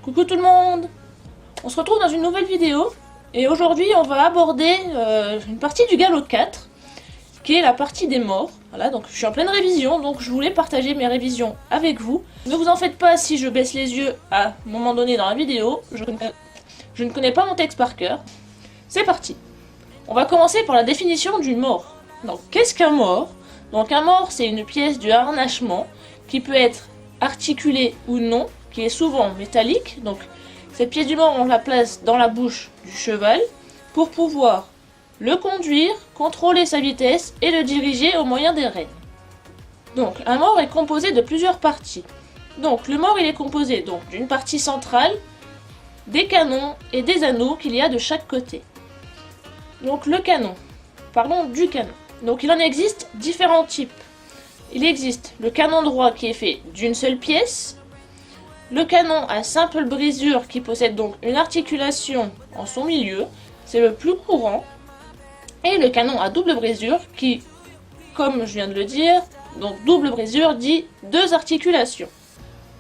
Coucou tout le monde. On se retrouve dans une nouvelle vidéo et aujourd'hui on va aborder une partie du Galop 4 qui est la partie des morts. Voilà, donc je suis en pleine révision, donc je voulais partager mes révisions avec vous. Ne vous en faites pas si je baisse les yeux à un moment donné dans la vidéo, je ne connais pas mon texte par cœur. C'est parti. On va commencer par la définition du mort. Donc qu'est-ce qu'un mort? Donc un mort, c'est une pièce du harnachement qui peut être articulée ou non, qui est souvent métallique. Donc cette pièce du mort, on la place dans la bouche du cheval pour pouvoir le conduire, contrôler sa vitesse et le diriger au moyen des rênes. Donc un mort est composé de plusieurs parties. Donc le mort, il est composé donc d'une partie centrale, des canons et des anneaux qu'il y a de chaque côté. Donc le canon, parlons du canon. Donc il en existe différents types. Il existe le canon droit qui est fait d'une seule pièce, le canon à simple brisure qui possède donc une articulation en son milieu, c'est le plus courant, et le canon à double brisure qui, comme je viens de le dire, donc double brisure dit deux articulations.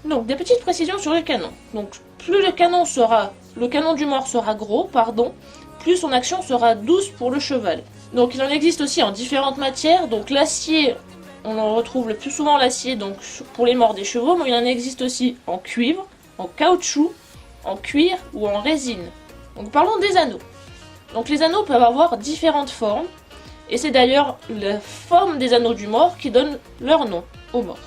Donc des petites précisions sur le canon. Donc plus le canon du mort sera gros, plus son action sera douce pour le cheval. Donc il en existe aussi en différentes matières, donc l'acier, on en retrouve le plus souvent l'acier donc pour les morts des chevaux, mais il en existe aussi en cuivre, en caoutchouc, en cuir ou en résine. Donc parlons des anneaux. Donc les anneaux peuvent avoir différentes formes, et c'est d'ailleurs la forme des anneaux du mort qui donne leur nom au mort.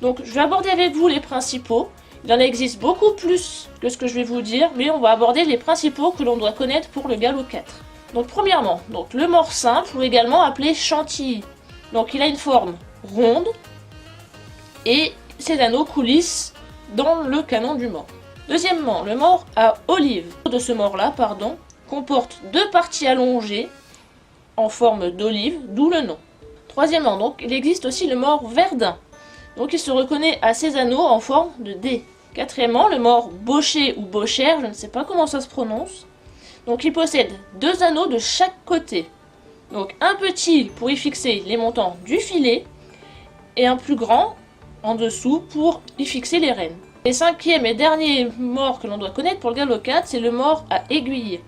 Donc je vais aborder avec vous les principaux. Il en existe beaucoup plus que ce que je vais vous dire, mais on va aborder les principaux que l'on doit connaître pour le Galop 4. Donc premièrement, donc le mort simple, ou également appelé chantilly. Donc il a une forme ronde, et ses anneaux coulissent dans le canon du mort. Deuxièmement, le mort à olive de ce mort-là, comporte deux parties allongées en forme d'olive, d'où le nom. Troisièmement, donc il existe aussi le mort verdun. Donc il se reconnaît à ses anneaux en forme de D. Quatrièmement, le mort bocher ou bochère, je ne sais pas comment ça se prononce. Donc il possède deux anneaux de chaque côté. Donc un petit pour y fixer les montants du filet et un plus grand en dessous pour y fixer les rênes. Et cinquième et dernier mort que l'on doit connaître pour le Galop 4, c'est le mort à aiguiller.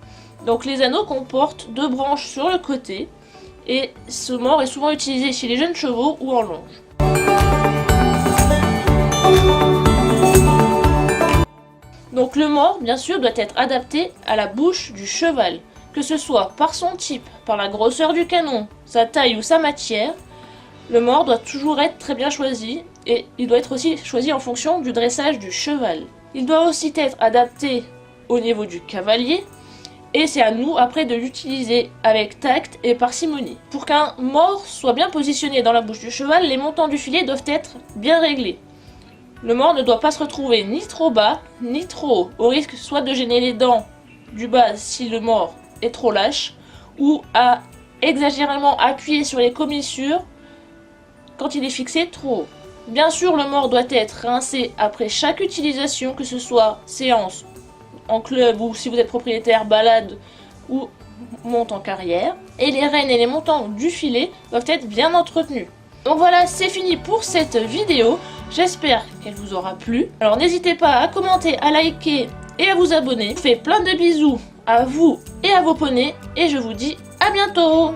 Donc les anneaux comportent deux branches sur le côté et ce mort est souvent utilisé chez les jeunes chevaux ou en longe. Donc le mort, bien sûr, doit être adapté à la bouche du cheval, que ce soit par son type, par la grosseur du canon, sa taille ou sa matière. Le mort doit toujours être très bien choisi, et il doit être aussi choisi en fonction du dressage du cheval. Il doit aussi être adapté au niveau du cavalier, et c'est à nous après de l'utiliser avec tact et parcimonie. Pour qu'un mort soit bien positionné dans la bouche du cheval, les montants du filet doivent être bien réglés. Le mort ne doit pas se retrouver ni trop bas, ni trop haut, au risque soit de gêner les dents du bas si le mort est trop lâche, ou à exagérément appuyer sur les commissures quand il est fixé trop haut. Bien sûr, le mort doit être rincé après chaque utilisation, que ce soit séance, en club ou si vous êtes propriétaire, balade ou monte en carrière. Et les rênes et les montants du filet doivent être bien entretenus. Donc voilà, c'est fini pour cette vidéo. J'espère qu'elle vous aura plu. Alors n'hésitez pas à commenter, à liker et à vous abonner. Je vous fais plein de bisous à vous et à vos poneys et je vous dis à bientôt.